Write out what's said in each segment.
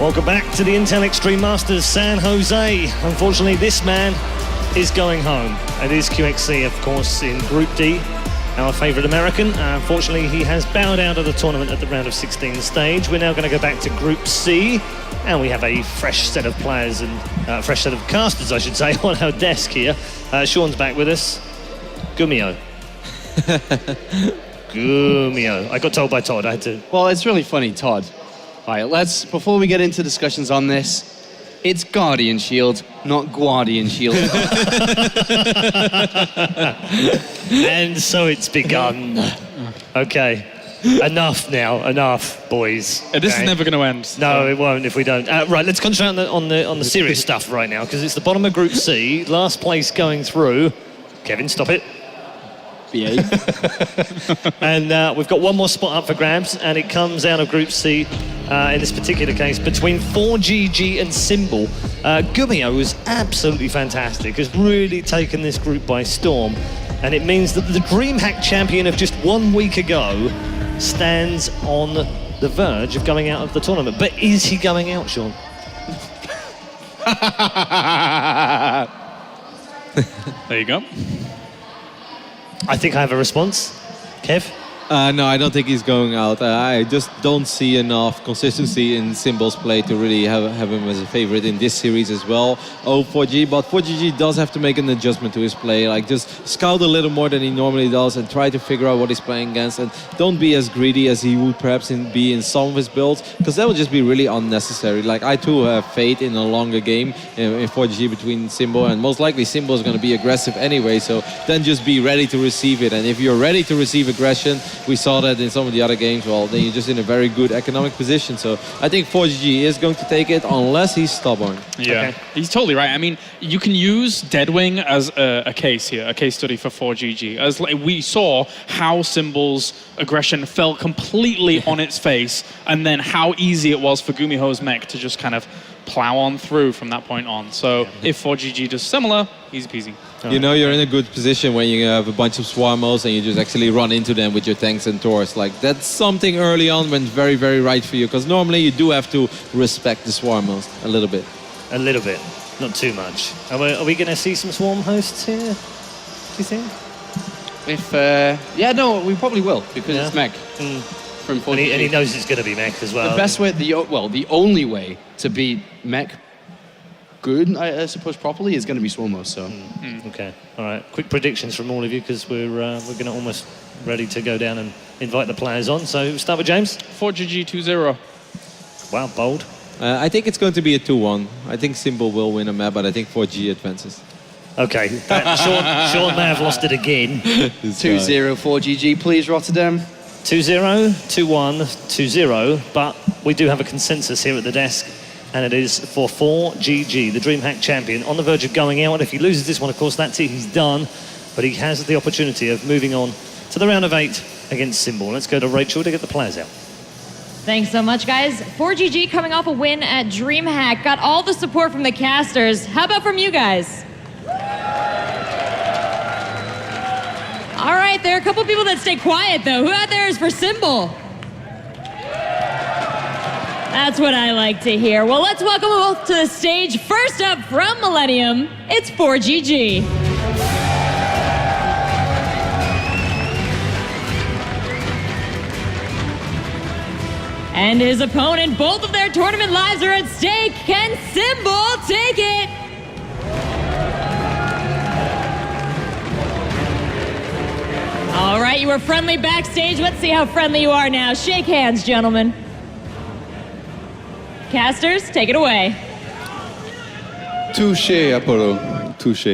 Welcome back to the Intel Extreme Masters San Jose. Unfortunately, this man is going home. It is QXC, of course, in Group D, our favourite American. Unfortunately, he has bowed out of the tournament at the round of 16 stage. We're now going to go back to Group C, and we have a fresh set of players and fresh set of casters, I should say, on our desk here. Sean's back with us. Gumio. Gumio. I got told by Todd I had to... Well, it's really funny, Todd. All right, before we get into discussions on this, it's Guardian Shield, not Guardian Shield. And so it's begun. Okay. Enough now, enough, boys. This is never going to end. No, it won't if we don't. Right, let's concentrate on the serious stuff right now, because it's the bottom of Group C, last place going through. Kevin, stop it. And we've got one more spot up for grabs, and it comes out of Group C in this particular case between ForGG and Symbol. Gumio was absolutely fantastic, has really taken this group by storm, and it means that the DreamHack champion of just 1 week ago stands on the verge of going out of the tournament. But is he going out, Sean? There you go. I think I have a response. Kev? No, I don't think he's going out. I just don't see enough consistency in Symbol's play to really have him as a favorite in this series as well. ForGG, but ForGG does have to make an adjustment to his play. Like, just scout a little more than he normally does and try to figure out what he's playing against. And don't be as greedy as he would perhaps be in some of his builds, because that would just be really unnecessary. Like, I too have faith in a longer game in ForGG between Symbol, and most likely Symbol is going to be aggressive anyway. So then just be ready to receive it. And if you're ready to receive aggression, we saw that in some of the other games, well, then you're just in a very good economic position. So I think ForGG is going to take it unless he's stubborn. Yeah, okay. He's totally right. I mean, you can use Deadwing as a case here, a case study for ForGG. As we saw how Symbol's aggression fell completely on its face, and then how easy it was for Gumiho's mech to just kind of plow on through from that point on. So if ForGG does similar, easy peasy. You know you're in a good position when you have a bunch of swarmos and you just actually run into them with your tanks and Taurs. Like, that's something early on when it's very, very right for you, because normally you do have to respect the swarmos a little bit. A little bit, not too much. Are we going to see some swarm hosts here, do you think? Yeah, no, we probably will, because it's mech. From ForGG. And he knows it's going to be mech as well. The best way, the only way to beat mech good, I suppose, properly, is going to be Swarmos, so. Okay, all right. Quick predictions from all of you, because we're going to almost ready to go down and invite the players on. So we'll start with James. ForGG 2-0. Wow, bold. I think it's going to be a 2-1. I think Symbol will win a map, but I think ForGG advances. Okay, Sean may have lost it again. 2-0 ForGG, please, Rotterdam. 2-0, 2-1, 2-0, but we do have a consensus here at the desk, and it is for ForGG, the DreamHack champion, on the verge of going out. And if he loses this one, of course, that's it, he's done. But he has the opportunity of moving on to the round of 8 against Symbol. Let's go to Rachel to get the players out. Thanks so much, guys. ForGG coming off a win at DreamHack, got all the support from the casters. How about from you guys? All right, there are a couple people that stay quiet, though. Who out there is for Symbol? That's what I like to hear. Well, let's welcome them both to the stage. First up from Millennium, it's ForGG. And his opponent, both of their tournament lives are at stake. Can Symbol take it? All right, you were friendly backstage. Let's see how friendly you are now. Shake hands, gentlemen. Casters, take it away. Touche, Apollo. Touche.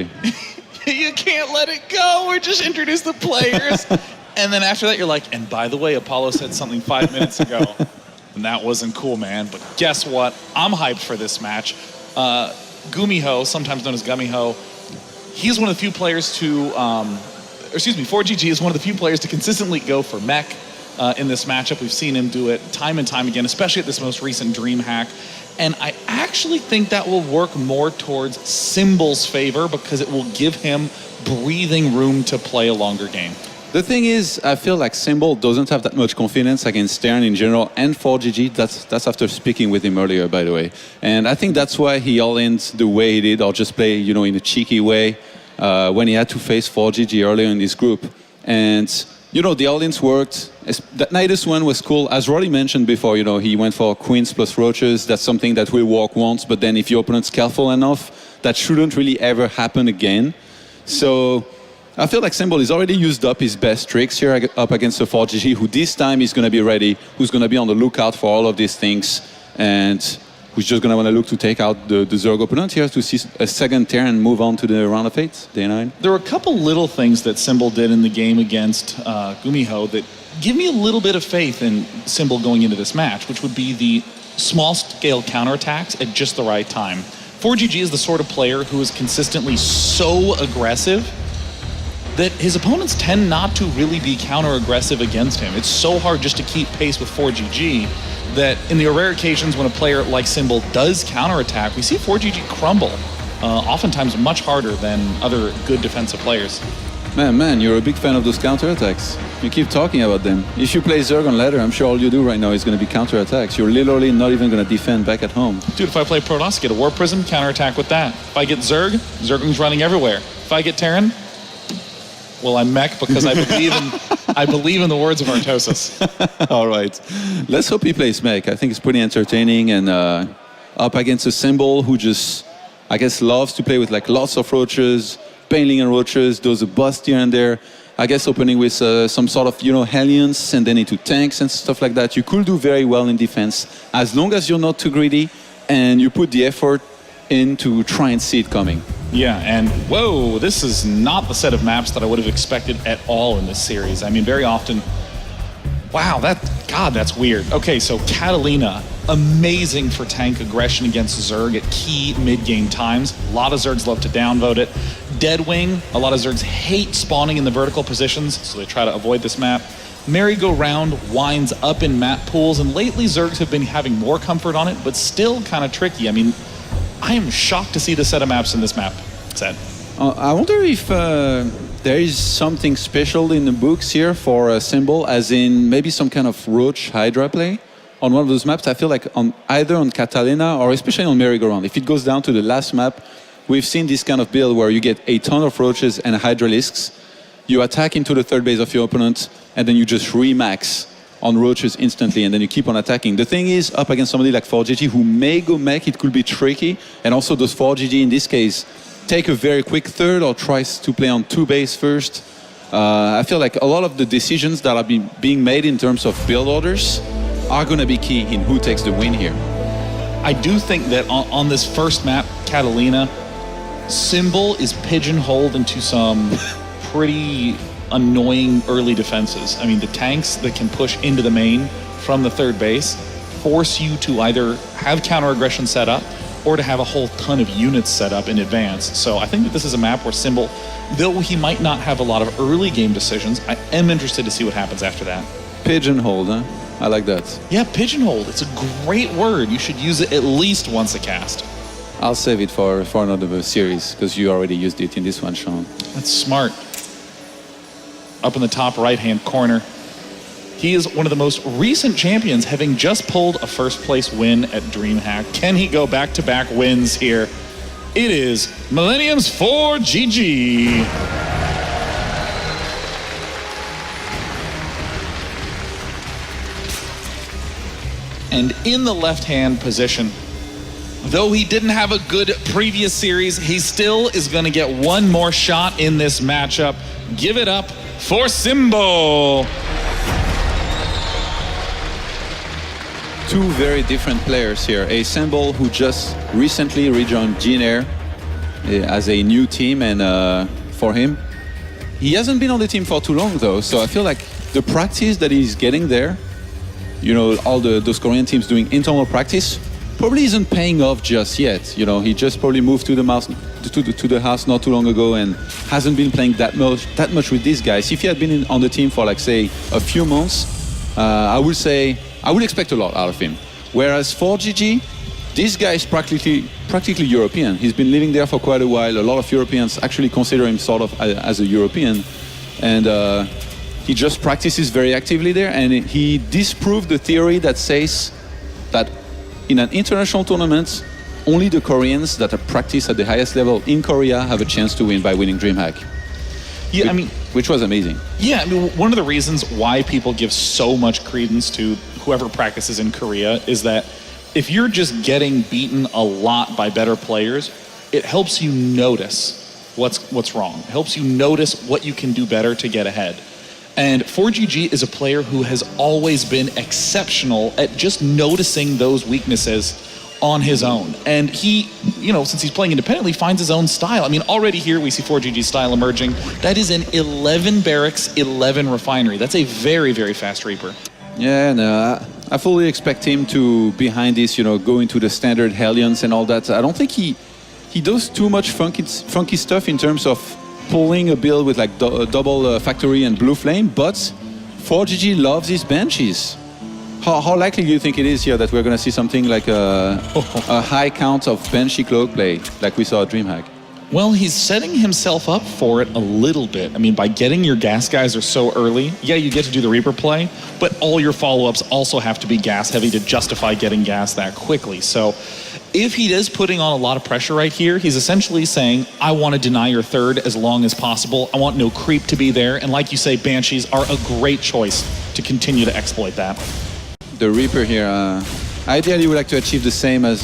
You can't let it go. We just introduced the players. And then after that, you're like, and by the way, Apollo said something 5 minutes ago. And that wasn't cool, man. But guess what? I'm hyped for this match. Gumiho, sometimes known as Gumiho, he's one of the few players to, ForGG is one of the few players to consistently go for mech in this matchup. We've seen him do it time and time again, especially at this most recent DreamHack. And I actually think that will work more towards Symbol's favor, because it will give him breathing room to play a longer game. The thing is, I feel like Symbol doesn't have that much confidence against Stern in general and ForGG. That's after speaking with him earlier, by the way. And I think that's why he all-in the way he did, or just play, in a cheeky way when he had to face ForGG earlier in this group. And, the all-ins worked. That Nidus one was cool. As Roddy mentioned before, he went for queens plus roaches. That's something that will work once, but then if your opponent's careful enough, that shouldn't really ever happen again. So I feel like Symbol has already used up his best tricks here up against the ForGG, who this time is going to be ready, who's going to be on the lookout for all of these things, and who's just going to want to look to take out the Zerg opponent here to see a second tier and move on to the round of 8, day 9. There were a couple little things that Symbol did in the game against Gumiho that give me a little bit of faith in Symbol going into this match, which would be the small-scale counterattacks at just the right time. ForGG is the sort of player who is consistently so aggressive that his opponents tend not to really be counter-aggressive against him. It's so hard just to keep pace with ForGG that in the rare occasions when a player like Symbol does counterattack, we see ForGG crumble, oftentimes much harder than other good defensive players. Man, you're a big fan of those counterattacks. You keep talking about them. If you play Zerg on ladder, I'm sure all you do right now is going to be counterattacks. You're literally not even going to defend back at home. Dude, if I play Protoss, get a War Prism, counterattack with that. If I get Zerg, Zergling's running everywhere. If I get Terran, well, I'm mech because I believe in the words of Artosis. All right. Let's hope he plays mech. I think it's pretty entertaining, and up against a Symbol who just, I guess, loves to play with like lots of roaches, Painling and roaches, does a bust here and there. I guess opening with some sort of, Hellions and then into tanks and stuff like that. You could do very well in defense as long as you're not too greedy and you put the effort in to try and see it coming. Yeah, and whoa, this is not the set of maps that I would have expected at all in this series. I mean, very often, wow, that's weird. Okay, so Catalina, amazing for tank aggression against Zerg at key mid-game times. A lot of Zergs love to downvote it. Deadwing, a lot of Zergs hate spawning in the vertical positions, so they try to avoid this map. Merry-Go-Round winds up in map pools, and lately Zergs have been having more comfort on it, but still kind of tricky. I mean, I am shocked to see the set of maps in this map set. I wonder if there is something special in the books here for a Symbol, as in maybe some kind of Roach Hydra play on one of those maps. I feel like either on Catalina or especially on Merry-Go-Round. If it goes down to the last map, we've seen this kind of build where you get a ton of Roaches and Hydralisks. You attack into the third base of your opponent, and then you just remax on Roaches instantly, and then you keep on attacking. The thing is, up against somebody like ForGG who may go mech, it could be tricky, and also those ForGG in this case take a very quick third or tries to play on 2 base first. I feel like a lot of the decisions that are being made in terms of build orders are going to be key in who takes the win here. I do think that on this first map, Catalina, Symbol is pigeonholed into some pretty annoying early defenses. I mean, the tanks that can push into the main from the third base force you to either have counter aggression set up or to have a whole ton of units set up in advance. So I think that this is a map where Symbol, though he might not have a lot of early game decisions, I am interested to see what happens after that. Pigeonholed, huh? I like that. Yeah, pigeonholed. It's a great word. You should use it at least once a cast. I'll save it for another series, because you already used it in this one, Sean. That's smart. Up in the top right-hand corner, he is one of the most recent champions, having just pulled a first-place win at DreamHack. Can he go back-to-back wins here? It is Millennium's ForGG. And in the left-hand position, though he didn't have a good previous series, he still is going to get one more shot in this matchup. Give it up for Symbol. Two very different players here. A Symbol who just recently rejoined Jin as a new team, and for him, he hasn't been on the team for too long though, so I feel like the practice that he's getting there, all those Korean teams doing internal practice, probably isn't paying off just yet. He just probably moved to the house not too long ago and hasn't been playing that much with these guys. If he had been on the team for like say a few months, I would expect a lot out of him. Whereas ForGG, this guy is practically European. He's been living there for quite a while. A lot of Europeans actually consider him sort of as a European, and He just practices very actively there, and he disproved the theory that says that in an international tournament, only the Koreans that have practiced at the highest level in Korea have a chance to win by winning DreamHack. Yeah, I mean, which was amazing. yeah, I mean, one of the reasons why people give so much credence to whoever practices in Korea is that if you're just getting beaten a lot by better players, it helps you notice what's wrong. It helps you notice what you can do better to get ahead. And ForGG is a player who has always been exceptional at just noticing those weaknesses on his own. And he, you know, since he's playing independently, finds his own style. I mean, already here we see ForGG's style emerging. That is an 11 barracks, 11 refinery. That's a very, very fast Reaper. Yeah, no, I fully expect him to, behind this, you know, go into the standard Hellions and all that. I don't think he does too much funky stuff in terms of pulling a build with like double factory and blue flame, but ForGG loves his Banshees. How likely do you think it is here that we're going to see something like a high count of Banshee cloak play like we saw at DreamHack? Well, he's setting himself up for it a little bit. I mean, by getting your gas geyser so early, yeah, you get to do the Reaper play, but all your follow-ups also have to be gas heavy to justify getting gas that quickly. So if he is putting on a lot of pressure right here, he's essentially saying, I want to deny your third as long as possible. I want no creep to be there. And like you say, Banshees are a great choice to continue to exploit that. The Reaper here, ideally would like to achieve the same as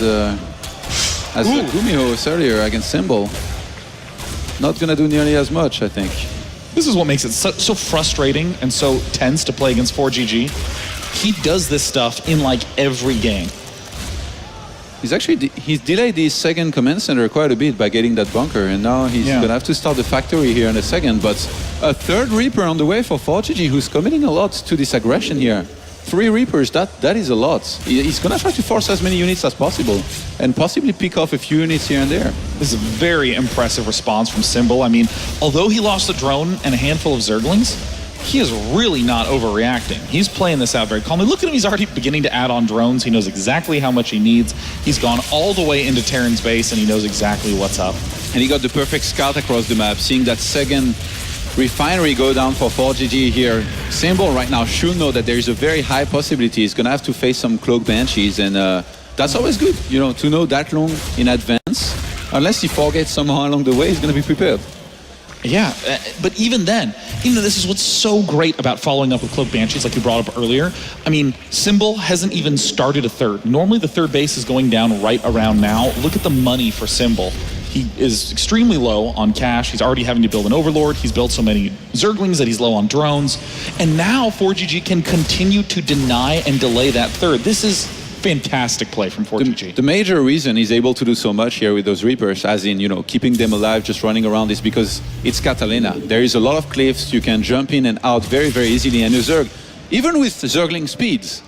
Gumiho earlier against Symbol. Not going to do nearly as much, I think. This is what makes it so frustrating and so tense to play against ForGG. He does this stuff in like every game. He's delayed the second command center quite a bit by getting that bunker, and now he's going to have to start the factory here in a second. But a third Reaper on the way for ForGG, who's committing a lot to this aggression here. 3 Reapers, that is a lot. He's going to try to force as many units as possible and possibly pick off a few units here and there. This is a very impressive response from Symbol. I mean, although he lost a drone and a handful of Zerglings, he is really not overreacting. He's playing this out very calmly. Look at him, he's already beginning to add on drones. He knows exactly how much he needs. He's gone all the way into Terran's base and he knows exactly what's up. And he got the perfect scout across the map, seeing that second refinery go down for ForGG here. Symbol right now should know that there is a very high possibility he's going to have to face some Cloak Banshees, and that's always good, you know, to know that long in advance. Unless he forgets somehow along the way, he's going to be prepared. Yeah, but even then, even though this is what's so great about following up with Cloak Banshees like you brought up earlier, I mean, Symbol hasn't even started a third. Normally the third base is going down right around now. Look at the money for Symbol. He is extremely low on cash. He's already having to build an Overlord. He's built so many Zerglings that he's low on drones. And now ForGG can continue to deny and delay that third. This is fantastic play from ForGG. The major reason he's able to do so much here with those Reapers, as in, you know, keeping them alive, just running around, is because it's Catalina. There is a lot of cliffs. You can jump in and out very, very easily. And a Zerg, even with Zergling speeds,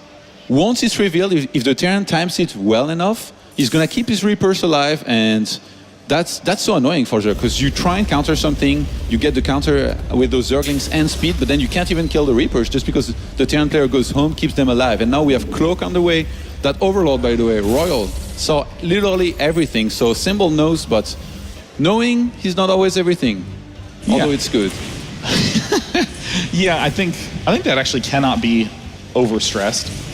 once it's revealed, if the Terran times it well enough, he's going to keep his Reapers alive, and that's so annoying for Zerg, because you try and counter something, you get the counter with those Zerglings and speed, but then you can't even kill the Reapers just because the Terran player goes home, keeps them alive. And now we have Cloak on the way, that Overlord, by the way, Royal. So literally everything. So Symbol knows, but knowing he's not always everything, although it's good. Yeah, I think that actually cannot be overstressed.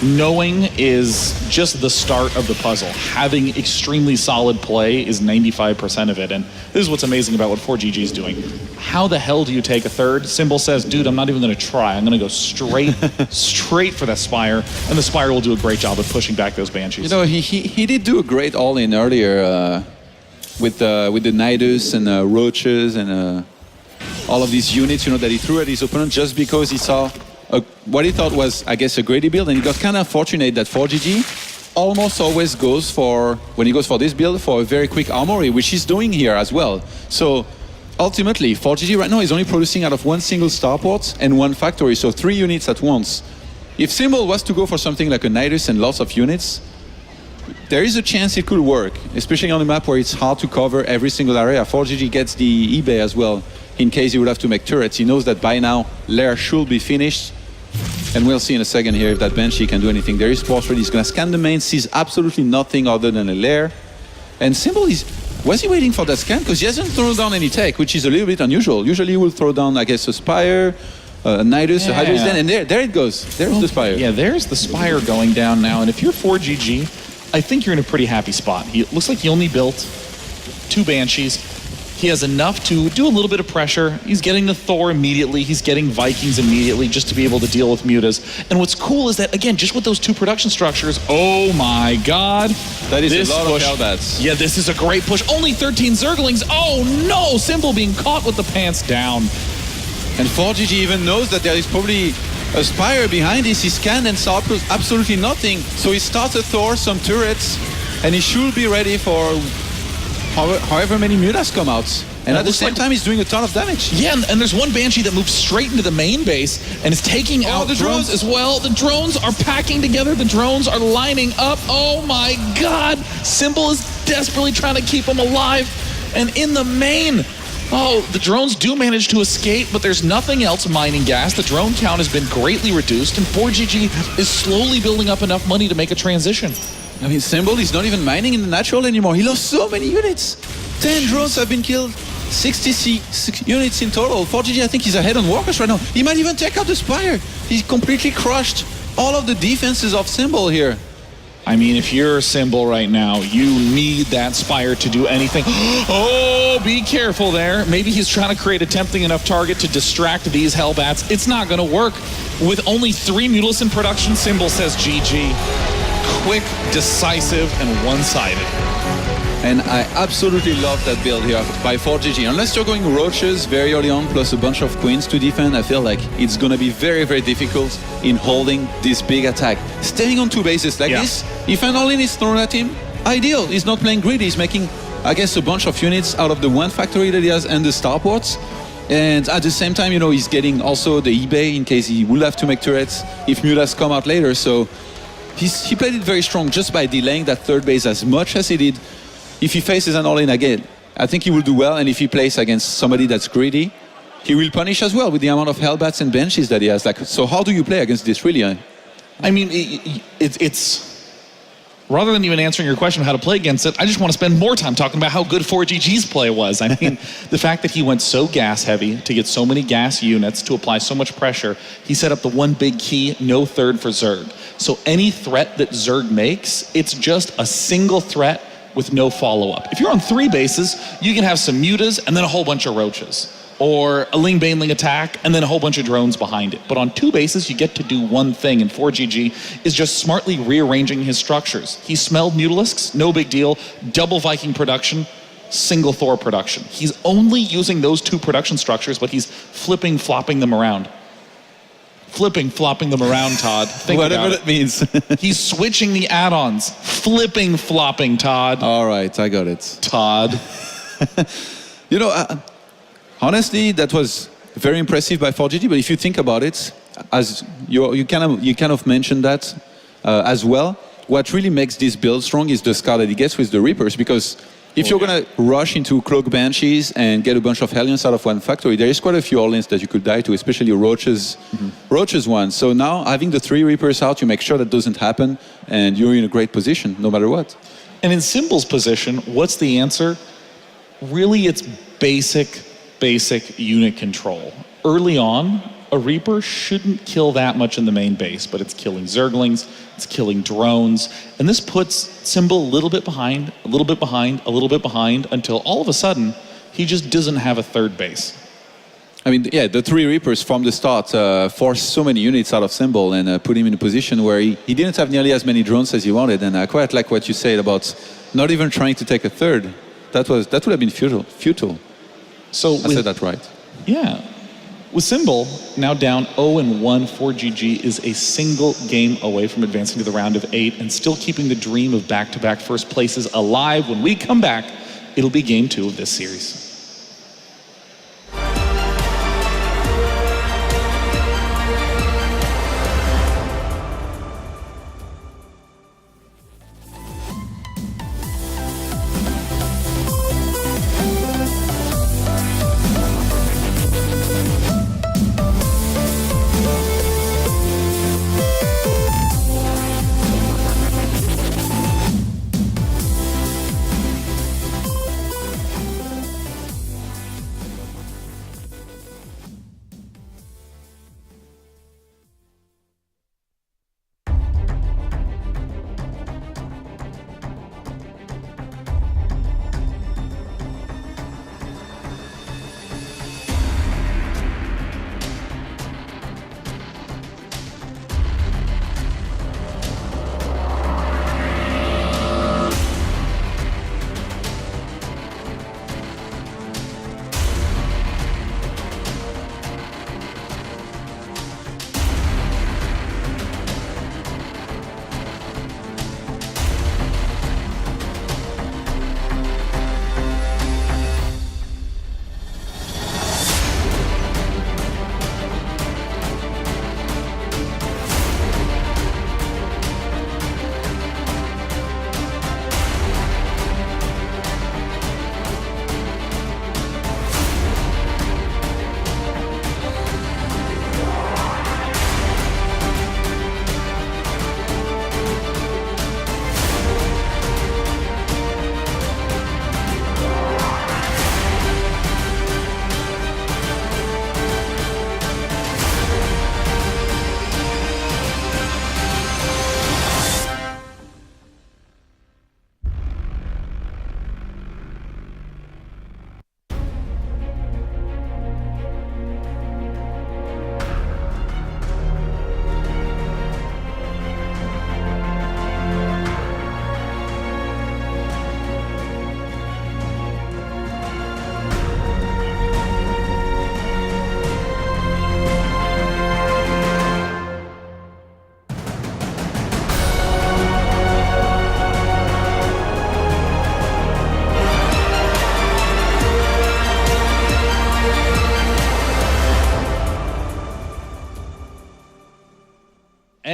Knowing is just the start of the puzzle. Having extremely solid play is 95% of it. And this is what's amazing about what ForGG is doing. How the hell do you take a third? Symbol says, dude, I'm not even going to try. I'm going to go straight for that Spire. And the Spire will do a great job of pushing back those Banshees. You know, he did do a great all-in earlier with the Nidus and Roaches and all of these units, you know, that he threw at his opponent just because he saw what he thought was, I guess, a Grady build, and he got kind of fortunate that ForGG almost always goes for, when he goes for this build, for a very quick armory, which he's doing here as well. So ultimately, ForGG right now is only producing out of one single starport and one factory, so 3 units at once. If Symbol was to go for something like a Nidus and lots of units, there is a chance it could work, especially on a map where it's hard to cover every single area. ForGG gets the eBay as well, in case he would have to make turrets. He knows that by now, Lair should be finished. And we'll see in a second here if that Banshee can do anything. There is Sports ready. He's going to scan the main, sees absolutely nothing other than a lair. And Symbol was he waiting for that scan? Because he hasn't thrown down any tech, which is a little bit unusual. Usually he will throw down, I guess, a Spire, Nidus, a Yeah. Hydro's Den, and there it goes. There's the Spire. Yeah, there's the Spire going down now. And if you're 4GG, I think you're in a pretty happy spot. It looks like he only built 2 Banshees. He has enough to do a little bit of pressure. He's getting the Thor immediately. He's getting Vikings immediately just to be able to deal with mutas. And what's cool is that, again, just with those 2 production structures, oh my god. That is this a lot push, of Hellbats. Yeah, this is a great push. Only 13 Zerglings. Oh no! Symbol being caught with the pants down. And 4GG even knows that there is probably a Spire behind this. He scanned and saw absolutely nothing. So he starts a Thor, some turrets, and he should be ready for however many mutas come out. And at the same time, he's doing a ton of damage. Yeah, and there's one Banshee that moves straight into the main base and is taking out the drones as well. The drones are packing together. The drones are lining up. Oh my god! Symbol is desperately trying to keep him alive. And in the main, the drones do manage to escape, but there's nothing else mining gas. The drone count has been greatly reduced, and 4GG is slowly building up enough money to make a transition. I mean, Symbol is not even mining in the natural anymore. He lost so many units. 10 drones have been killed. 66 units in total. 4GG, I think he's ahead on workers right now. He might even take out the Spire. He's completely crushed all of the defenses of Symbol here. I mean, if you're a Symbol right now, you need that Spire to do anything. Oh, be careful there. Maybe he's trying to create a tempting enough target to distract these Hellbats. It's not going to work. With only 3 Mutalists in production, Symbol says GG. Quick, decisive, and one-sided. And I absolutely love that build here by 4GG. Unless you're going Roaches very early on, plus a bunch of Queens to defend, I feel like it's going to be very, very difficult in holding this big attack. Staying on 2 bases like this, if an all-in is thrown at him, ideal. He's not playing greedy. He's making, I guess, a bunch of units out of the 1 factory that he has and the starports. And at the same time, you know, he's getting also the eBay in case he will have to make turrets if mutas come out later. So he played it very strong just by delaying that 3rd base as much as he did. If he faces an all-in again, I think he will do well. And if he plays against somebody that's greedy, he will punish as well with the amount of Hellbats and Banshees that he has. Like, so how do you play against this, really? I mean, it's rather than even answering your question of how to play against it, I just want to spend more time talking about how good 4GG's play was. I mean, the fact that he went so gas heavy to get so many gas units to apply so much pressure, he set up the one big key, no 3rd for Zerg. So any threat that Zerg makes, it's just a single threat with no follow-up. If you're on 3 bases, you can have some mutas and then a whole bunch of roaches. Or a Ling Baneling attack and then a whole bunch of drones behind it. But on 2 bases, you get to do one thing, and 4GG is just smartly rearranging his structures. He smelled Mutalisks, no big deal. Double Viking production, single Thor production. He's only using those 2 production structures, but he's flipping, flopping them around. Flipping, flopping them around, Todd. Think Whatever about that means. He's switching the add-ons. Flipping, flopping, Todd. All right, I got it. Todd. You know, honestly, that was very impressive by 4GG. But if you think about it, as you kind of mentioned that as well, what really makes this build strong is the scar that he gets with the Reapers. Because if you're going to rush into Cloak Banshees and get a bunch of Hellions out of 1 factory, there is quite a few all-ins that you could die to, especially Roaches one. So now, having the 3 Reapers out, you make sure that doesn't happen, and you're in a great position, no matter what. And in Symbol's position, what's the answer? Really, it's basic unit control. Early on, a Reaper shouldn't kill that much in the main base, but it's killing Zerglings, it's killing drones, and this puts Symbol a little bit behind, a little bit behind, a little bit behind, until all of a sudden, he just doesn't have a 3rd base. I mean, yeah, the 3 Reapers from the start forced so many units out of Symbol and put him in a position where he didn't have nearly as many drones as he wanted, and I quite like what you said about not even trying to take a 3rd. That would have been futile. So I said that right. Yeah. With Symbol now down 0-1, 4GG is a single game away from advancing to the round of 8 and still keeping the dream of back-to-back first places alive. When we come back, it'll be game 2 of this series.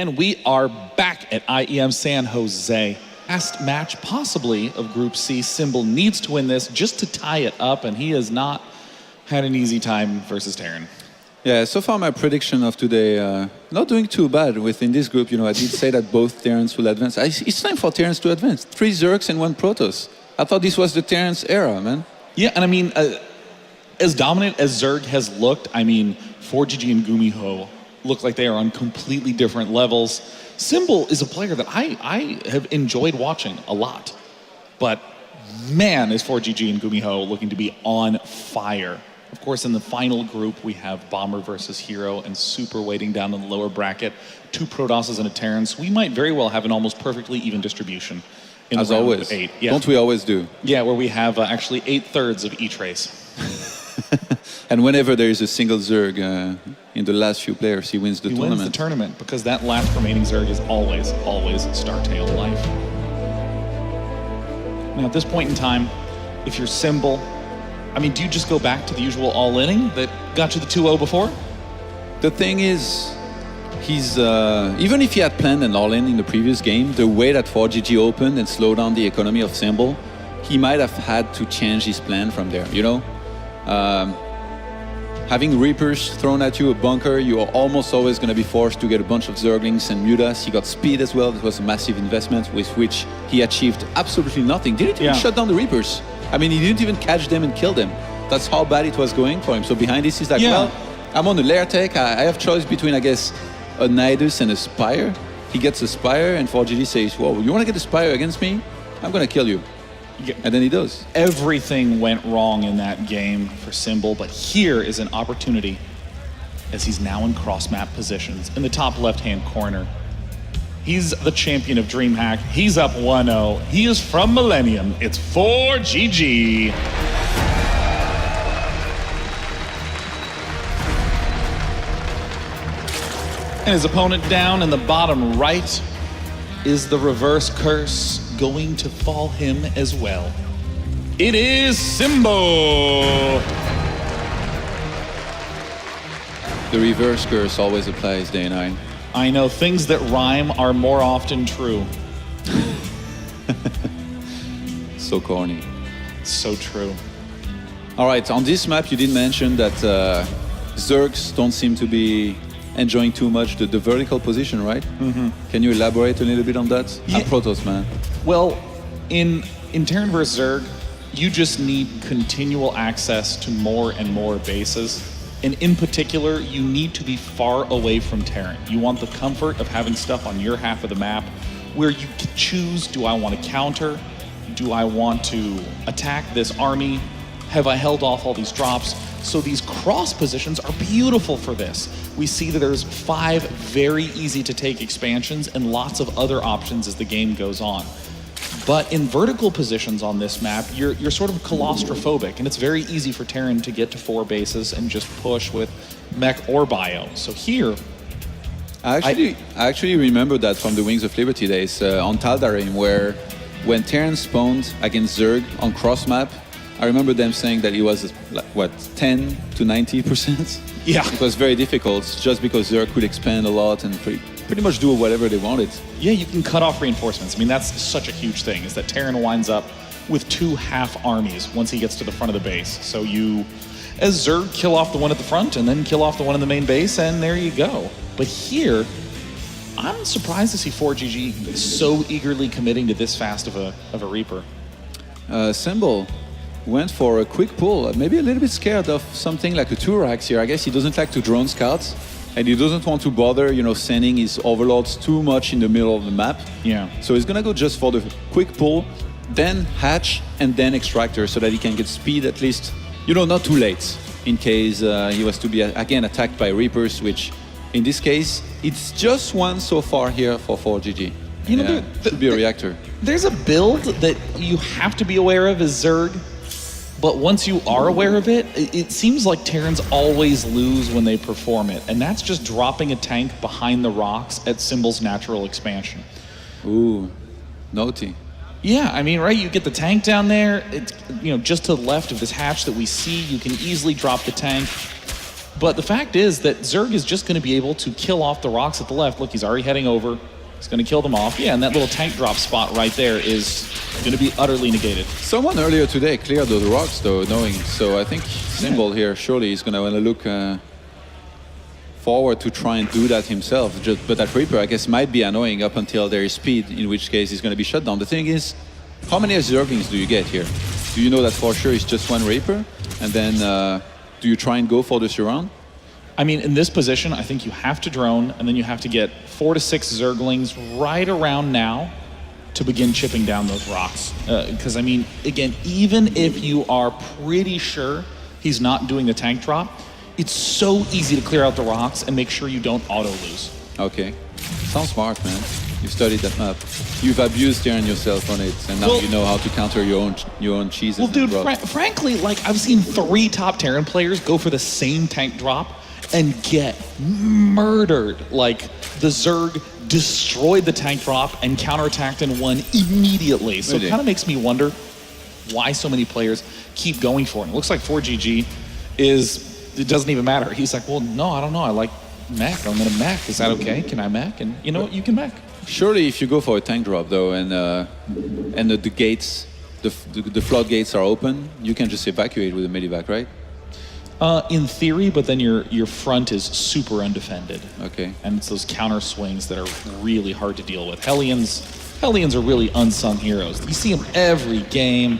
And we are back at IEM San Jose. Last match, possibly, of Group C. Symbol needs to win this just to tie it up, and he has not had an easy time versus Terran. Yeah, so far my prediction of today, not doing too bad within this group. I did say that both Terrans will advance. It's time for Terrans to advance. 3 Zergs and 1 Protoss. I thought this was the Terrans era, man. Yeah, and I mean, as dominant as Zerg has looked, I mean, ForGG and Gumiho look like they are on completely different levels. Symbol is a player that I have enjoyed watching a lot. But man, is ForGG and Gumiho looking to be on fire. Of course, in the final group, we have Bomber versus Hero and Super waiting down in the lower bracket. 2 Protosses and a Terran. So we might very well have an almost perfectly even distribution in As round always. 8. Yeah. Don't we always do? Yeah, where we have actually 8/3 of each race. And whenever there is a single Zerg in the last few players, he wins the He tournament. wins the tournament because that last remaining Zerg is always Startail life. Now, at this point in time, if you're Symbol, I mean, do you just go back to the usual all-inning that got you the 2-0 before? The thing is, he's even if he had planned an all-in in the previous game, the way that 4GG opened and slowed down the economy of Symbol, he might have had to change his plan from there, Having Reapers thrown at you, a bunker, you are almost always going to be forced to get a bunch of Zerglings and Mutas. He got speed as well. It was a massive investment with which he achieved absolutely nothing. Didn't even shut down the Reapers. I mean, he didn't even catch them and kill them. That's how bad it was going for him. So behind this, he's like, well, I'm on the lair tech. I have choice between, I guess, a Nidus and a Spire. He gets a Spire, and 4GG says, well, you want to get a Spire against me? I'm going to kill you. And then he does. Everything went wrong in that game for Symbol, but here is an opportunity as he's now in cross-map positions in the top left-hand corner. He's the champion of DreamHack. He's up 1-0. He is from Millennium. It's 4GG. And his opponent down in the bottom right. Is the reverse curse going to fall him as well? It is Symbol. The reverse curse always applies, day 9. I know things that rhyme are more often true. So corny. So true. All right, on this map, you did mention that Zergs don't seem to be enjoying too much the vertical position, right? Mm-hmm. Can you elaborate a little bit on that? Yeah. Protoss, man. Well, in Terran vs. Zerg, you just need continual access to more and more bases. And in particular, you need to be far away from Terran. You want the comfort of having stuff on your half of the map where you can choose, do I want to counter? Do I want to attack this army? Have I held off all these drops? So these cross positions are beautiful for this. We see that there's 5 very easy to take expansions and lots of other options as the game goes on. But in vertical positions on this map, you're sort of claustrophobic, and it's very easy for Terran to get to 4 bases and just push with mech or bio. So here, I actually remember that from the Wings of Liberty days on Tal'Darim, where when Terran spawned against Zerg on cross map, I remember them saying that it was, 10 to 90%? Yeah. It was very difficult just because Zerg could expand a lot and pretty much do whatever they wanted. yeah, you can cut off reinforcements. I mean, that's such a huge thing, is that Terran winds up with 2 half armies once he gets to the front of the base. So you, as Zerg, kill off the one at the front and then kill off the one in the main base, and there you go. But here, I'm surprised to see 4GG so eagerly committing to this fast of a Reaper. Symbol went for a quick pull, maybe a little bit scared of something like a Turax here. I guess he doesn't like to drone scouts, and he doesn't want to bother, sending his overlords too much in the middle of the map. Yeah. So he's gonna go just for the quick pull, then hatch, and then extractor, so that he can get speed at least, not too late, in case he was to be again attacked by Reapers, which in this case, it's just one so far here for 4GG. Should be a reactor. There's a build that you have to be aware of as Zerg, but once you are aware of it, it seems like Terrans always lose when they perform it, and that's just dropping a tank behind the rocks at Symbol's natural expansion. Ooh, naughty. Yeah, I mean, right, you get the tank down there, it's, just to the left of this hatch that we see, you can easily drop the tank, But the fact is that Zerg is just going to be able to kill off the rocks at the left. Look, he's already heading over. He's going to kill them off. Yeah, and that little tank drop spot right there is going to be utterly negated. Someone earlier today cleared those rocks, though, knowing. So I think Symbol here surely is going to want to look forward to try and do that himself. But that Reaper, I guess, might be annoying up until there is speed, in which case he's going to be shut down. The thing is, how many Zerglings do you get here? Do you know that for sure it's just one Reaper? And then do you try and go for the surround? I mean, in this position, I think you have to drone, and then you have to get 4 to 6 Zerglings right around now to begin chipping down those rocks. Because, I mean, again, even if you are pretty sure he's not doing the tank drop, it's so easy to clear out the rocks and make sure you don't auto-lose. Okay. Sounds smart, man. You've studied that map. You've abused Darren yourself on it, and now you know how to counter your own cheeses. Well, dude, frankly, like, I've seen 3 top Terran players go for the same tank drop and get murdered. Like, the Zerg destroyed the tank drop and counterattacked and won immediately. So it kind of makes me wonder why so many players keep going for it. It looks like ForGG it doesn't even matter. He's like, well, no, I don't know. I like mech. I'm going to mech. Is that okay? Can I mech? And you know what? You can mech. Surely if you go for a tank drop, though, and the gates, the floodgates are open, you can just evacuate with a medivac, right? In theory, but then your front is super undefended. Okay. And it's those counter swings that are really hard to deal with. Hellions are really unsung heroes. You see them every game,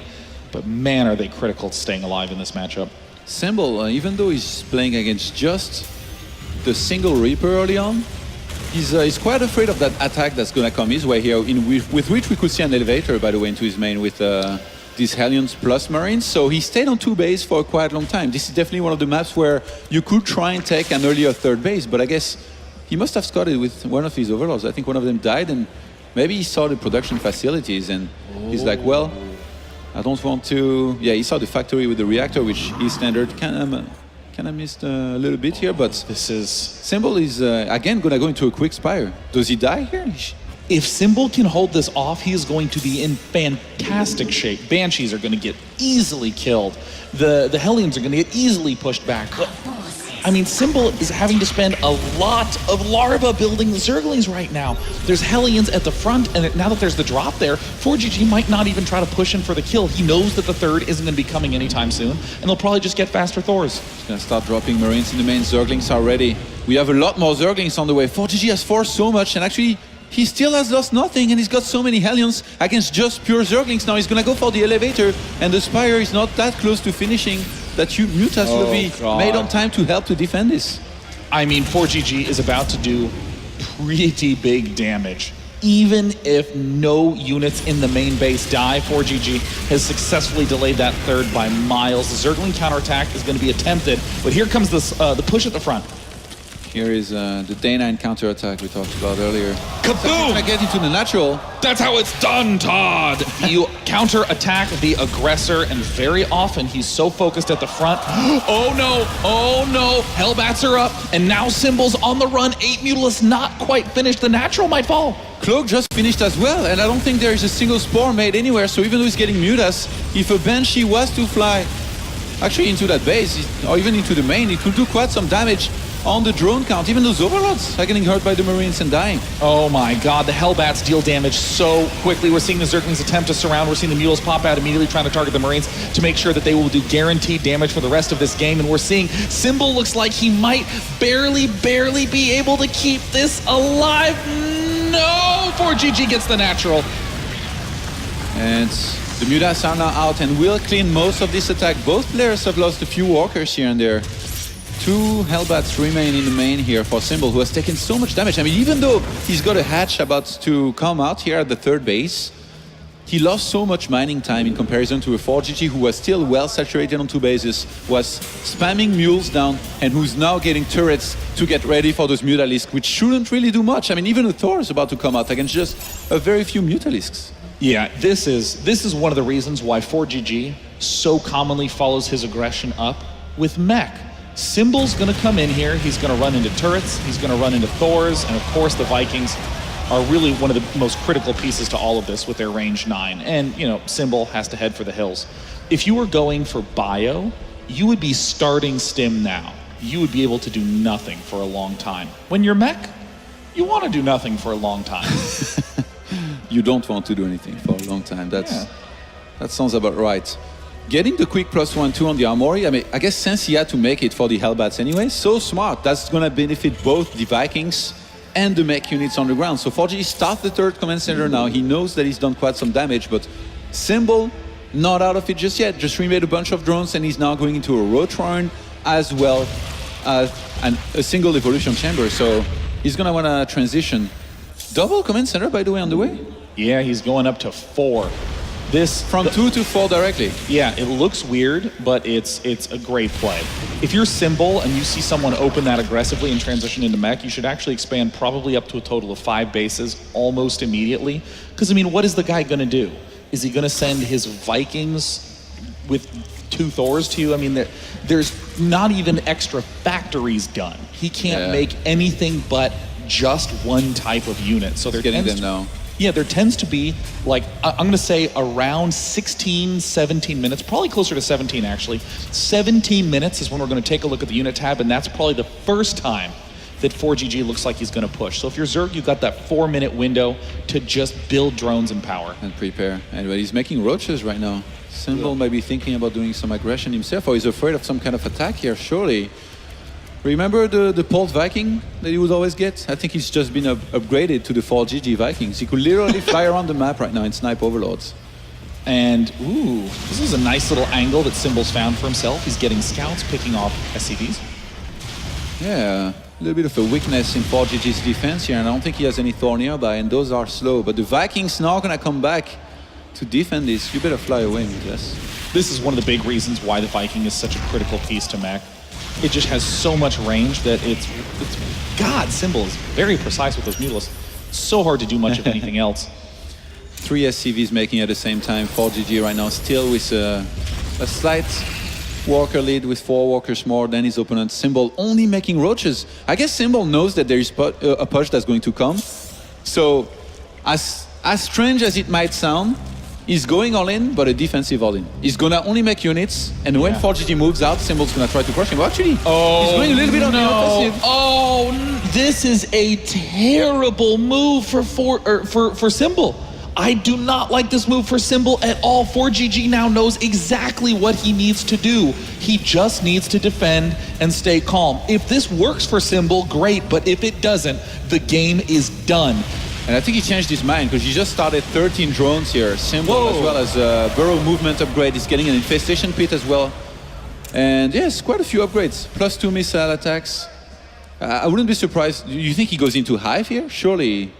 but man, are they critical to staying alive in this matchup. Symbol, even though he's playing against just the single Reaper early on, he's quite afraid of that attack that's going to come his way here, with which we could see an elevator, by the way, into his main with these Hellions plus Marines. So he stayed on 2 base for a quite long time. This is definitely one of the maps where you could try and take an earlier 3rd base, but I guess he must have scouted with one of his overlords. I think one of them died, and maybe he saw the production facilities, and he's like, well, I don't want to... Yeah, he saw the factory with the reactor, which is standard. Kind of missed a little bit here, but this is... Symbol is, again, going to go into a quick spire. Does he die here? If Symbol can hold this off, he is going to be in fantastic shape. Banshees are going to get easily killed. The Hellions are going to get easily pushed back. But, I mean, Symbol is having to spend a lot of larva building the Zerglings right now. There's Hellions at the front, and now that there's the drop there, ForGG might not even try to push in for the kill. He knows that the 3rd isn't going to be coming anytime soon, and they'll probably just get faster Thors. He's going to start dropping Marines in the main. Zerglings are ready. We have a lot more Zerglings on the way. ForGG has forced so much, and actually, he still has lost nothing, and he's got so many Hellions against just pure Zerglings. Now he's going to go for the elevator, and the Spire is not that close to finishing. That Mutas will be made on time to help to defend this. I mean, ForGG is about to do pretty big damage. Even if no units in the main base die, ForGG has successfully delayed that 3rd by miles. The Zergling counterattack is going to be attempted, but here comes the push at the front. Here is the Day 9 counterattack we talked about earlier. Kaboom! Gonna get into the natural. That's how it's done, Todd! You counterattack the aggressor, and very often he's so focused at the front. Oh no! Hellbats are up, and now Symbol's on the run. 8 Mutalisks not quite finished. The natural might fall. Cloak just finished as well, and I don't think there is a single spore made anywhere, so even though he's getting Mutas, if a Banshee was to fly actually into that base, or even into the main, it could do quite some damage on the drone count. Even those overlords are getting hurt by the Marines and dying. Oh my god, the Hellbats deal damage so quickly. We're seeing the Zerglings attempt to surround. We're seeing the Mules pop out immediately trying to target the Marines to make sure that they will do guaranteed damage for the rest of this game. And we're seeing Symbol looks like he might barely be able to keep this alive. No! ForGG gets the natural. And the Mutas are now out and will clean most of this attack. Both players have lost a few walkers here and there. 2 Hellbats remain in the main here for Symbol, who has taken so much damage. I mean, even though he's got a hatch about to come out here at the 3rd base, he lost so much mining time in comparison to a ForGG who was still well saturated on 2 bases, was spamming mules down, and who's now getting turrets to get ready for those Mutalisks, which shouldn't really do much. I mean, even a Thor is about to come out against just a very few Mutalisks. Yeah, this is one of the reasons why ForGG so commonly follows his aggression up with mech. Symbol's gonna come in here, he's gonna run into turrets, he's gonna run into Thors, and of course the Vikings are really one of the most critical pieces to all of this with their range 9. And, you know, Symbol has to head for the hills. If you were going for bio, you would be starting Stim now. you would be able to do nothing for a long time. When you're mech, you want to do nothing for a long time. You don't want to do anything for a long time. That sounds about right. Getting the quick +1/+2 on the Armory, I mean, I guess since he had to make it for the Hellbats anyway, so smart. That's going to benefit both the Vikings and the mech units on the ground. So ForGG starts the third command center now. He knows that he's done quite some damage, but Symbol, not out of it just yet. Just remade a bunch of drones, and he's now going into a roach run as well as a single evolution chamber. So he's going to want to transition. Double command center, by the way, on the way? Yeah, he's going up to 4. This From 2 to 4 directly. Yeah, it looks weird, but it's a great play. If you're Symbol and you see someone open that aggressively and transition into mech, you should actually expand probably up to a total of 5 bases almost immediately. Because, I mean, what is the guy going to do? Is he going to send his Vikings with 2 Thors to you? I mean, there's not even extra factories done. He can't make anything but just one type of unit. So they're getting them now. Yeah, there tends to be, like, I'm going to say around 16, 17 minutes, probably closer to 17 actually. 17 minutes is when we're going to take a look at the unit tab, and that's probably the first time that ForGG looks like he's going to push. So if you're Zerg, you've got that 4-minute window to just build drones and power. And prepare. Anyway, he's making roaches right now. Symbol might be thinking about doing some aggression himself, or he's afraid of some kind of attack here, surely. Remember the Pult Viking that he would always get? I think he's just been upgraded to the ForGG Vikings. He could literally fly around the map right now and snipe overlords. And, ooh, this is a nice little angle that Symbol's found for himself. He's getting scouts, picking off SCVs. Yeah, a little bit of a weakness in ForGG's defense here, and I don't think he has any Thor nearby, and those are slow. But the Vikings now going to come back to defend this. You better fly away, Miklas. This is one of the big reasons why the Viking is such a critical piece to mech. It just has so much range that it's God, Symbol is very precise with those Mutalisks. It's so hard to do much of anything else. 3 SCVs making at the same time. ForGG right now still with a slight Walker lead with 4 Walkers more than his opponent. Symbol only making roaches. I guess Symbol knows that there is a push that's going to come. So as strange as it might sound, he's going all in, but a defensive all in. He's gonna only make units, and when ForGG moves out, Symbol's gonna try to crush him. Actually, he's going a little bit on the offensive. This is a terrible move for Symbol. I do not like this move for Symbol at all. ForGG now knows exactly what he needs to do. He just needs to defend and stay calm. If this works for Symbol, great, but if it doesn't, the game is done. And I think he changed his mind because he just started 13 drones here. Symbol as well as a burrow movement upgrade. He's getting an infestation pit as well. And yes, quite a few upgrades. +2 missile attacks. I wouldn't be surprised. You think he goes into Hive here? Surely,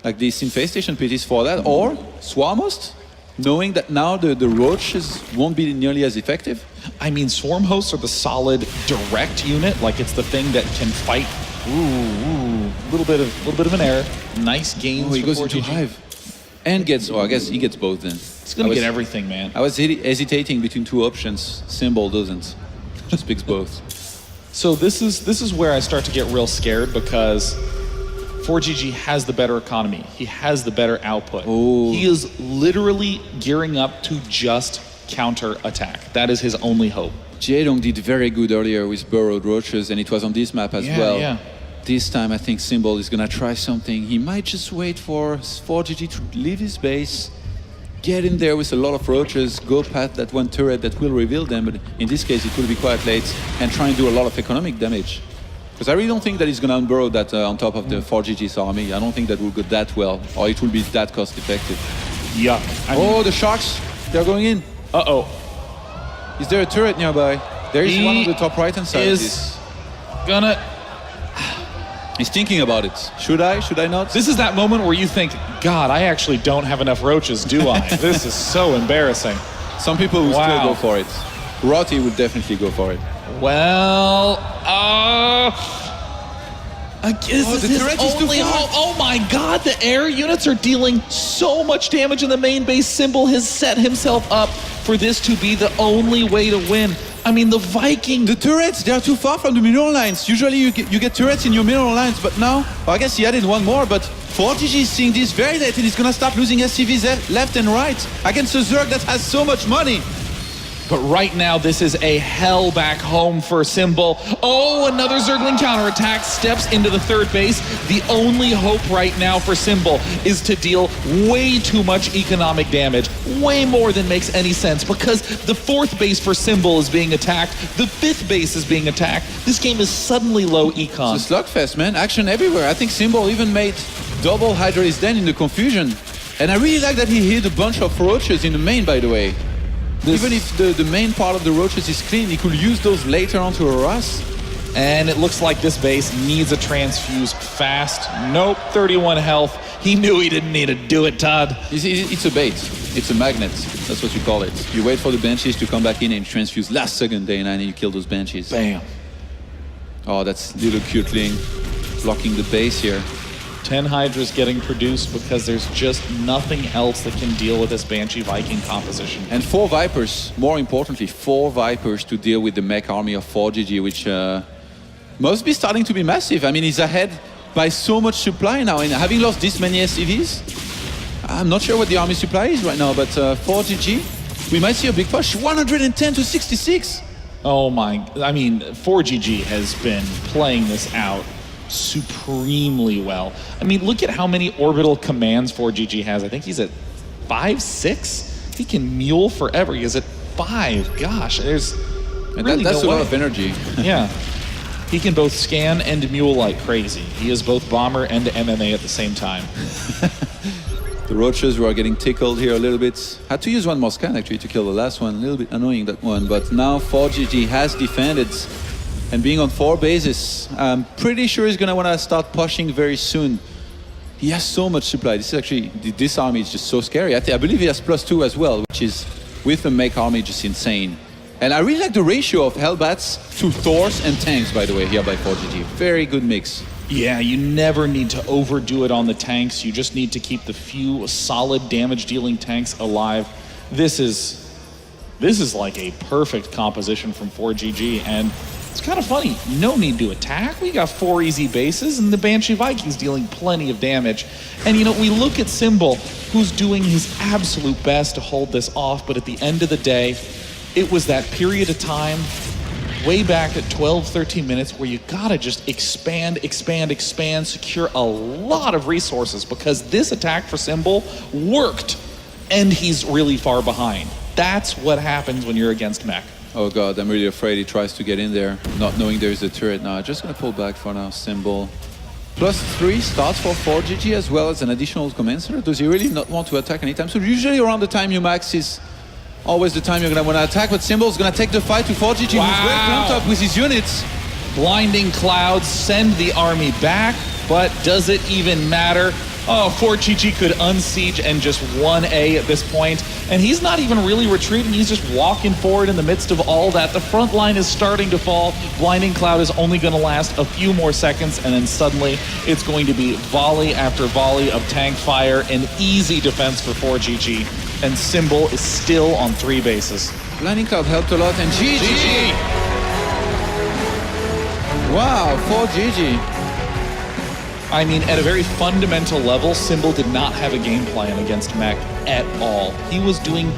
like this infestation pit is for that. Or Swarmhost, knowing that now the roaches won't be nearly as effective. I mean, Swarm Hosts are the solid direct unit. Like it's the thing that can fight. A little bit of an error. Nice gains. He goes into into Hive and gets. I guess he gets both then. He's gonna get everything, man. I was hesitating between 2 options. Symbol doesn't. Just picks both. So this is where I start to get real scared because ForGG has the better economy. He has the better output. He is literally gearing up to just counter attack. That is his only hope. Jaedong did very good earlier with burrowed roaches, and it was on this map as well. Yeah. This time I think Symbol is gonna try something. He might just wait for ForGG to leave his base, get in there with a lot of roaches, go past that one turret that will reveal them, but in this case it will be quite late, and try and do a lot of economic damage. Because I really don't think that he's gonna unburrow that on top of the ForGG's army. I don't think that will go that well, or it will be that cost effective. Yuck. The sharks, they're going in. Uh-oh. Is there a turret nearby? There is one on the top right-hand side. He's thinking about it. Should I not? This is that moment where you think, God, I actually don't have enough roaches, do I? This is so embarrassing. Some people will still go for it. Rotty would definitely go for it. Well, I guess the this turret is is too only far. hope. Oh my God, the air units are dealing so much damage in the main base. Symbol has set himself up for this to be the only way to win. I mean, the Viking... The turrets, they are too far from the mineral lines. Usually you get turrets in your mineral lines, but now, I guess he added one more, but ForGG is seeing this very late and he's gonna start losing SCVs left and right against a Zerg that has so much money. But right now, this is a hell back home for Symbol. Oh, another Zergling counterattack steps into the third base. The only hope right now for Symbol is to deal way too much economic damage. Way more than makes any sense, because the fourth base for Symbol is being attacked. The fifth base is being attacked. This game is suddenly low econ. It's a slugfest, man. Action everywhere. I think Symbol even made double Hydra is Den in the confusion. And I really like that he hit a bunch of roaches in the main, by the way. Even if the main part of the roaches is clean, he could use those later on to harass. And it looks like this base needs a transfuse fast. Nope, 31 health. He knew he didn't need to do it, Todd. It's a bait. It's a magnet. That's what you call it. You wait for the Banshees to come back in and transfuse last second, day 9, and you kill those Banshees. Bam. Oh, that's little cuteling blocking the base here. 10 Hydras getting produced because there's just nothing else that can deal with this Banshee Viking composition. And 4 Vipers, more importantly, 4 Vipers to deal with the mech army of ForGG, which must be starting to be massive. I mean, he's ahead by so much supply now, and having lost this many SCVs, I'm not sure what the army supply is right now, but ForGG, we might see a big push. 110 to 66. Oh my, I mean, ForGG has been playing this out supremely well. I mean, look at how many orbital commands ForGG has. I think he's at 5, 6. He can mule forever. He is at 5. Gosh, there's really that's no a way. lot of energy. Yeah. He can both scan and mule like crazy. He is both bomber and MMA at the same time. The roaches were getting tickled here a little bit. Had to use one more scan actually to kill the last one. A little bit annoying, that one. But now ForGG has defended. And being on 4 bases, I'm pretty sure he's going to want to start pushing very soon. He has so much supply. This is actually, this army is just so scary. I believe he has +2 as well, which is, with the mech army, just insane. And I really like the ratio of Hellbats to Thors and tanks, by the way, here by ForGG. Very good mix. Yeah, you never need to overdo it on the tanks. You just need to keep the few solid damage-dealing tanks alive. This is like a perfect composition from ForGG, and it's kind of funny. No need to attack. We got 4 easy bases, and the Banshee Vikings dealing plenty of damage. And you know, we look at Symbol, who's doing his absolute best to hold this off, but at the end of the day, it was that period of time way back at 12, 13 minutes where you gotta just expand, secure a lot of resources, because this attack for Symbol worked, and he's really far behind. That's what happens when you're against mech. Oh god, I'm really afraid he tries to get in there, not knowing there's a turret now. Just gonna pull back for now, Symbol. +3 starts for ForGG as well as an additional command center. Does he really not want to attack anytime? So usually around the time you max is always the time you're gonna want to attack, but Symbol's gonna take the fight to ForGG, Wow. who's very clumped up with his units. Blinding clouds send the army back, but does it even matter? Oh, ForGG could unsiege and just 1A at this point, and he's not even really retreating, he's just walking forward in the midst of all that. The front line is starting to fall. Blinding Cloud is only going to last a few more seconds, and then suddenly it's going to be volley after volley of tank fire, an easy defense for ForGG, and Symbol is still on 3 bases. Blinding Cloud helped a lot, and GG! Wow, ForGG. I mean, at a very fundamental level, Symbol did not have a game plan against mech at all. He was doing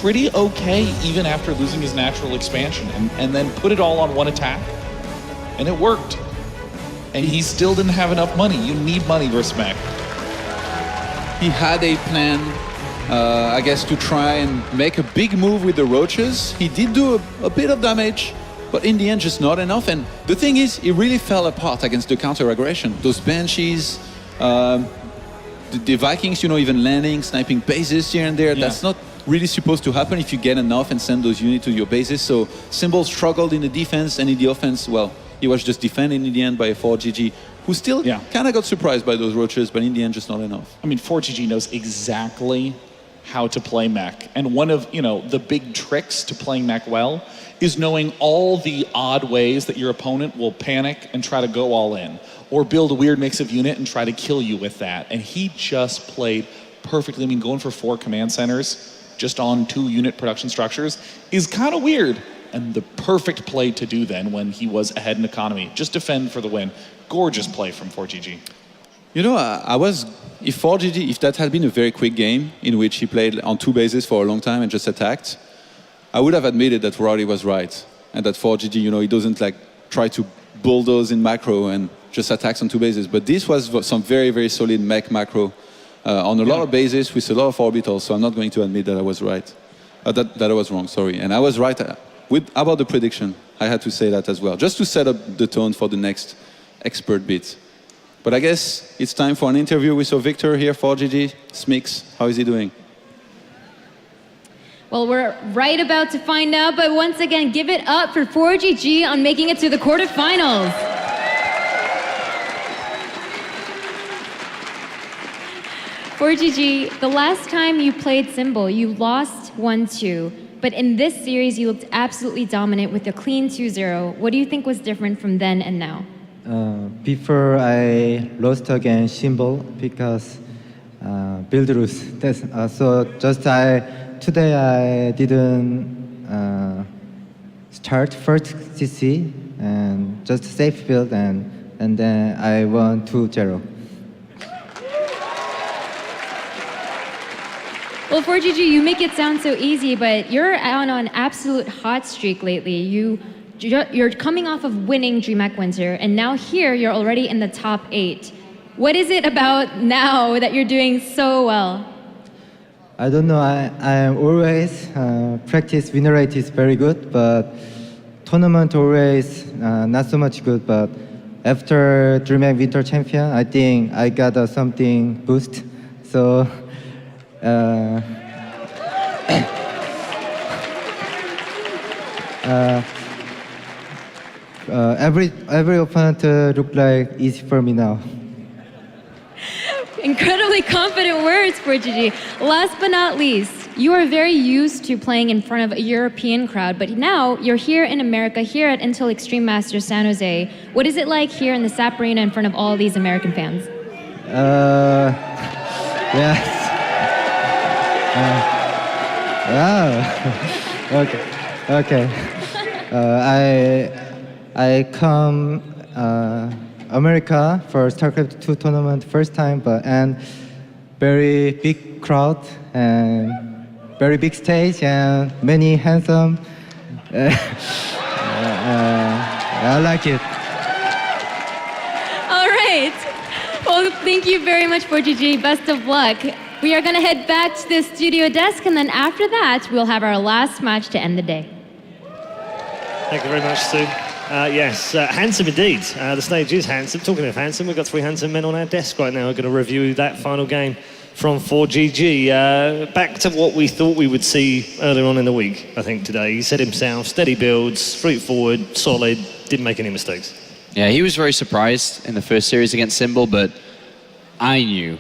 pretty okay even after losing his natural expansion, and then put it all on one attack, and it worked. And he still didn't have enough money. You need money versus mech. He had a plan, I guess, to try and make a big move with the roaches. He did do a bit of damage, but in the end, just not enough. And the thing is, he really fell apart against the counter-aggression. Those Banshees, the Vikings, you know, even landing, sniping bases here and there, that's not really supposed to happen if you get enough and send those units to your bases. So Symbol struggled in the defense, and in the offense, well, he was just defended in the end by ForGG, who still kind of got surprised by those roaches, but in the end, just not enough. I mean, ForGG knows exactly how to play mech. And one of, you know, the big tricks to playing mech well is knowing all the odd ways that your opponent will panic and try to go all in, or build a weird mix of unit and try to kill you with that. And he just played perfectly. I mean, going for 4 command centers just on 2 unit production structures is kind of weird. And the perfect play to do then when he was ahead in economy. Just defend for the win. Gorgeous play from ForGG. You know, if ForGG, if that had been a very quick game in which he played on 2 bases for a long time and just attacked, I would have admitted that Rowdy was right and that 4GG, he doesn't like try to bulldoze in macro and just attacks on 2 bases. But this was some very, very solid mech macro on a lot of bases with a lot of orbitals. So I'm not going to admit that I was right. That I was wrong, sorry. And I was right about the prediction. I had to say that as well, just to set up the tone for the next expert bit. But I guess it's time for an interview with Victor here, 4GG. Smix, how is he doing? Well, we're right about to find out, but once again, give it up for 4GG on making it to the quarterfinals. For GG, the last time you played Symbol, you lost 1-2. But in this series, you looked absolutely dominant with a clean 2-0. What do you think was different from then and now? Before I lost against Symbol because build rules. So today I didn't start first CC and just safe build and then I won 2-0. Well, 4GG, you make it sound so easy, but you're on an absolute hot streak lately. You're coming off of winning DreamHack Winter, and now here you're already in the top 8. What is it about now that you're doing so well? I don't know. I always practice win rate is very good, but tournament always not so much good. But after DreamHack Winter Champion, I think I got something boost. So. Every opponent look like easy for me now. Incredibly confident words, 4GG. Last but not least, you are very used to playing in front of a European crowd, but now you're here in America, here at Intel Extreme Masters San Jose. What is it like here in the SAP Arena in front of all these American fans? Yes. Okay. I come America for StarCraft 2 tournament first time, and very big crowd and very big stage and many handsome. I like it. All right. Well, thank you very much, 4GG. Best of luck. We are going to head back to the studio desk, and then after that, we'll have our last match to end the day. Thank you very much, Sue. Yes, handsome indeed. The stage is handsome. Talking of handsome, we've got 3 handsome men on our desk right now. We're going to review that final game from 4GG. Back to what we thought we would see earlier on in the week, I think, today. He said himself, steady builds, straightforward, solid, didn't make any mistakes. Yeah, he was very surprised in the first series against Symbol, but I knew,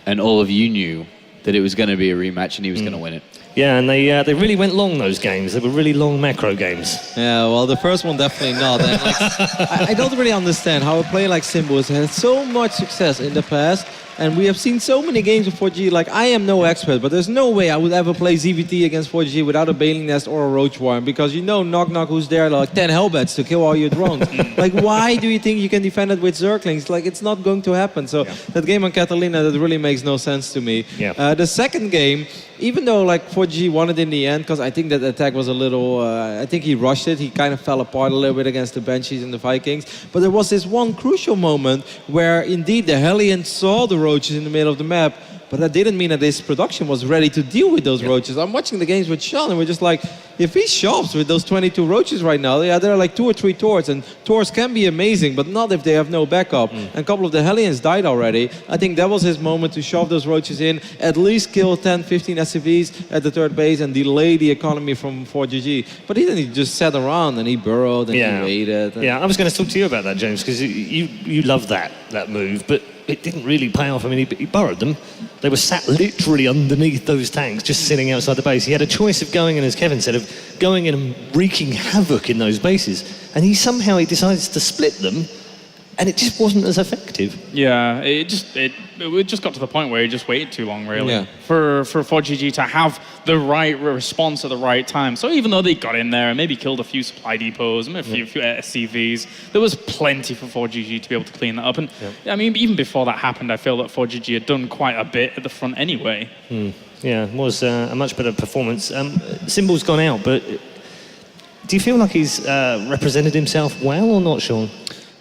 and all of you knew, that it was going to be a rematch and he was going to win it. Yeah, and they really went long, those games. They were really long macro games. Yeah, well, the first one definitely not. And I don't really understand how a player like Symbol has had so much success in the past, and we have seen so many games of 4G. Like, I am no expert, but there's no way I would ever play ZVT against 4G without a Bailing Nest or a Roach Worm, because Knock Knock who's there, like 10 Hellbats to kill all your drones. Like, why do you think you can defend it with Zerglings? Like, it's not going to happen. So that game on Catalina, that really makes no sense to me. Yeah. The second game, even though like 4G won it in the end, because I think that attack was a little, I think he rushed it. He kind of fell apart a little bit against the Banshees and the Vikings. But there was this one crucial moment where indeed the Hellions saw the roaches in the middle of the map, but that didn't mean that his production was ready to deal with those roaches. I'm watching the games with Sean, and we're just like, if he shoves with those 22 roaches right now, yeah, there are like 2 or 3 Tors, and Tors can be amazing, but not if they have no backup. And a couple of the Hellions died already. I think that was his moment to shove those roaches in, at least kill 10, 15 SCVs at the third base and delay the economy from 4GG. But he didn't, he just sat around and he burrowed and he waited. And I was going to talk to you about that, James, because you love that move, but it didn't really pay off. I mean, he burrowed them. They were sat literally underneath those tanks, just sitting outside the base. He had a choice of going in, as Kevin said, of going in and wreaking havoc in those bases. And he decides to split them, and it just wasn't as effective. Yeah, it just got to the point where he just waited too long, really, Yeah. for 4GG to have the right response at the right time. So even though they got in there and maybe killed a few supply depots and a few SCVs, there was plenty for 4GG to be able to clean that up. And I mean, even before that happened, I feel that 4GG had done quite a bit at the front anyway. Yeah, it was a much better performance. Symbol's gone out, but do you feel like he's represented himself well or not, Sean?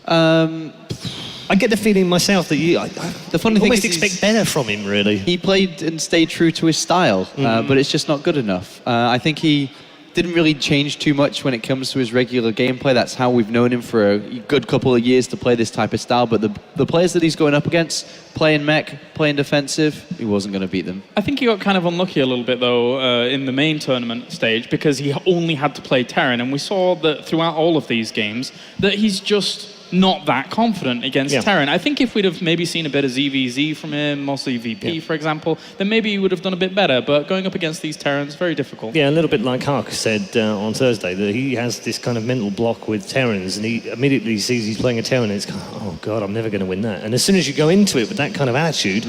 I get the feeling myself that The funny thing almost is expect better from him, really. he played and stayed true to his style, but it's just not good enough. I think he didn't really change too much when it comes to his regular gameplay. That's how we've known him for a good couple of years to play this type of style. But the players that he's going up against, playing mech, playing defensive, he wasn't going to beat them. I think he got kind of unlucky a little bit, though, in the main tournament stage because he only had to play Terran. And we saw that throughout all of these games that he's just not that confident against Terran. I think if we'd have maybe seen a bit of ZvZ from him, mostly VP, for example, then maybe he would have done a bit better. But going up against these Terrans, very difficult. Yeah, a little bit like Hark said on Thursday, that he has this kind of mental block with Terrans, and he immediately sees he's playing a Terran, and it's kind of, oh God, I'm never going to win that. And as soon as you go into it with that kind of attitude,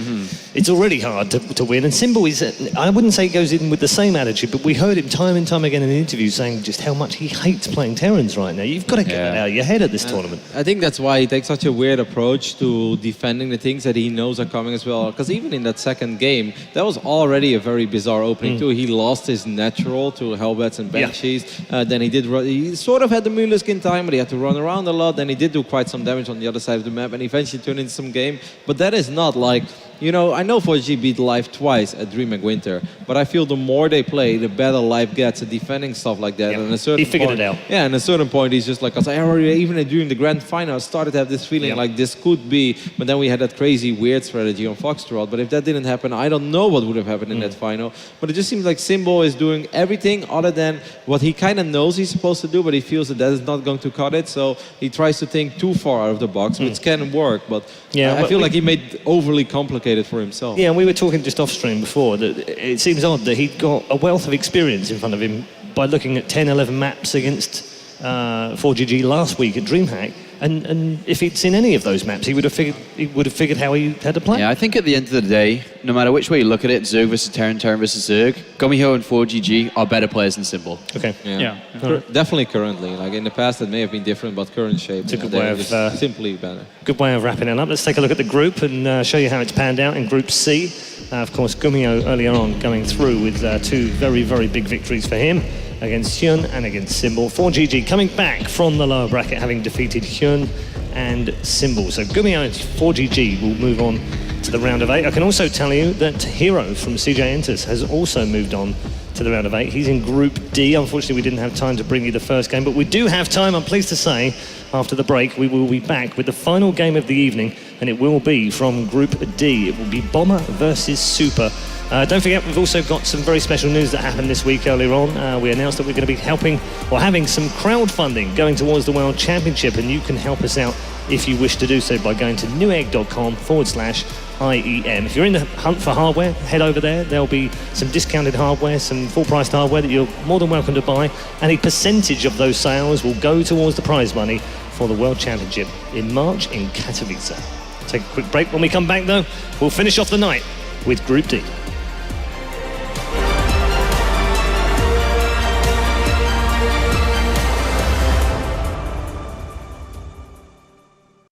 it's already hard to win. And Symbol is, I wouldn't say he goes in with the same attitude, but we heard him time and time again in interviews saying just how much he hates playing Terrans right now. You've got to get that out of your head at this tournament. I think that's why he takes such a weird approach to defending the things that he knows are coming as well. Because even in that second game, that was already a very bizarre opening too. He lost his natural to Hellbats and Banshees. Then he sort of had the Mulusk in time, but he had to run around a lot. Then he did do quite some damage on the other side of the map and eventually turned into some game. But that is not like, you know, I know ForGG beat Live twice at DreamHack Winter, but I feel the more they play, the better Live gets at defending stuff like that. And a certain he figured point, it out. Yeah, and at a certain point, he's just like, cause I already, even during the grand final, I started to have this feeling like this could be, but then we had that crazy weird strategy on Foxtrot. But if that didn't happen, I don't know what would have happened in that final. But it just seems like Symbol is doing everything other than what he kind of knows he's supposed to do, but he feels that that is not going to cut it. So he tries to think too far out of the box, which can work. But I feel like he made it overly complicated for himself. Yeah, and we were talking just off stream before that it seems odd that he'd got a wealth of experience in front of him by looking at 10, 11 maps against 4GG last week at DreamHack. And if he'd seen any of those maps, he would have figured how he had to play. Yeah, I think at the end of the day, no matter which way you look at it, Zerg versus Terran, Terran versus Zerg, Gomiho and 4GG are better players than Symbol. Okay. Yeah. Definitely currently. Like in the past, it may have been different, but current shape, It's a good way of simply better. Good way of wrapping it up. Let's take a look at the group and show you how it's panned out in Group C. Of course, Gomiho earlier on going through with two very, very big victories for him against Hyun and against Symbol. 4GG coming back from the lower bracket, having defeated Hyun and Symbol. So Gomiho and 4GG will move on to the round of 8. I can also tell you that Hero from CJ Enters has also moved on to the round of 8. He's in Group D. Unfortunately, we didn't have time to bring you the first game, but we do have time, I'm pleased to say. After the break, we will be back with the final game of the evening, and it will be from Group D. It will be Bomber versus Super. Don't forget, we've also got some very special news that happened this week earlier on. We announced that we're going to be helping or having some crowdfunding going towards the World Championship, and you can help us out if you wish to do so by going to newegg.com/IEM. If you're in the hunt for hardware, head over there. There'll be some discounted hardware, some full-priced hardware that you're more than welcome to buy, and a percentage of those sales will go towards the prize money for the World Championship in March in Katowice. Take a quick break. When we come back, though, we'll finish off the night with Group D.